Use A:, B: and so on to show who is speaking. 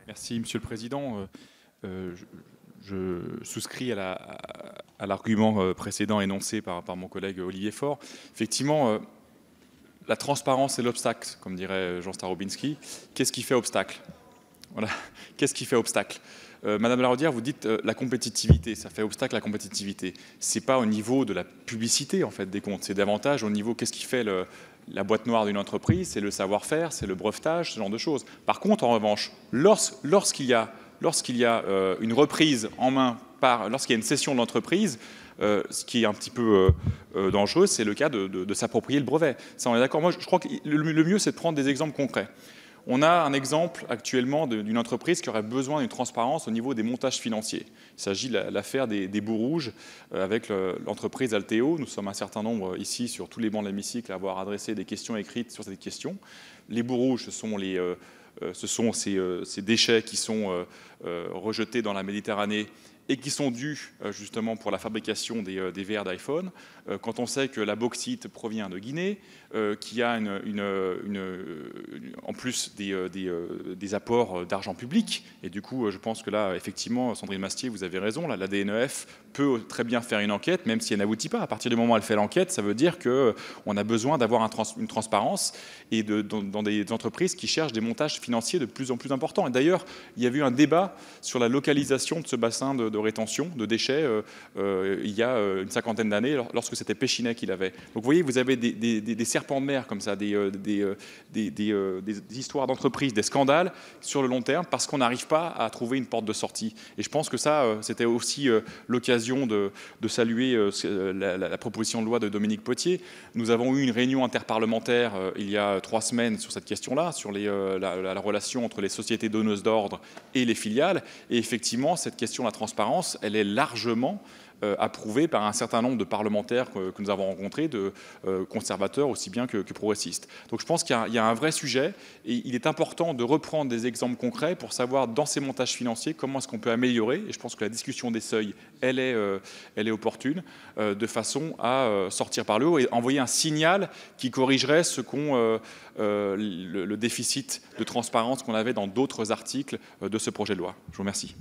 A: Merci, Monsieur le Président. Je souscris à l'argument précédent énoncé par mon collègue Olivier Faure. Effectivement, la transparence est l'obstacle, comme dirait Jean Starobinski. Qu'est-ce qui fait obstacle? Voilà. Qu'est-ce qui fait obstacle? Madame Laraudière, vous dites la compétitivité, ça fait obstacle à la compétitivité. Ce n'est pas au niveau de la publicité en fait, des comptes, c'est davantage au niveau qu'est-ce qui fait la boîte noire d'une entreprise, c'est le savoir-faire, c'est le brevetage, ce genre de choses. Par contre, en revanche, lorsqu'il y a une reprise en main, lorsqu'il y a une cession de l'entreprise, ce qui est un petit peu dangereux, c'est le cas de s'approprier le brevet. Ça, on est d'accord. Moi, je crois que le mieux, c'est de prendre des exemples concrets. On a un exemple actuellement d'une entreprise qui aurait besoin d'une transparence au niveau des montages financiers. Il s'agit de l'affaire des bouts rouges avec l'entreprise Alteo. Nous sommes un certain nombre ici sur tous les bancs de l'hémicycle à avoir adressé des questions écrites sur cette question. Les bouts rouges, ce sont ces déchets qui sont rejetés dans la Méditerranée et qui sont dus justement pour la fabrication des verres d'iPhone. Quand on sait que la bauxite provient de Guinée, qu'il y a en plus des apports d'argent public, et du coup je pense que là effectivement Sandrine Mastier, vous avez raison, la DNEF peut très bien faire une enquête, même si elle n'aboutit pas. À partir du moment où elle fait l'enquête, ça veut dire qu'on a besoin d'avoir une transparence et dans des entreprises qui cherchent des montages financiers de plus en plus importants. Et d'ailleurs, il y a eu un débat sur la localisation de ce bassin de rétention de déchets il y a une cinquantaine d'années, lorsque c'était Péchinet qui l'avait. Donc vous voyez, vous avez des serpents de mer comme ça, des histoires d'entreprises, des scandales sur le long terme, parce qu'on n'arrive pas à trouver une porte de sortie. Et je pense que ça, c'était aussi l'occasion de saluer la proposition de loi de Dominique Potier. Nous avons eu une réunion interparlementaire il y a 3 semaines sur cette question-là, sur la relation entre les sociétés donneuses d'ordre et les filiales. Et effectivement, cette question de la transparence, elle est largement approuvée par un certain nombre de parlementaires que nous avons rencontrés, de conservateurs aussi bien que progressistes. Donc je pense qu'il y a un vrai sujet et il est important de reprendre des exemples concrets pour savoir dans ces montages financiers comment est-ce qu'on peut améliorer. Et je pense que la discussion des seuils, elle est opportune de façon à sortir par le haut et envoyer un signal qui corrigerait le déficit de transparence qu'on avait dans d'autres articles de ce projet de loi. Je vous remercie.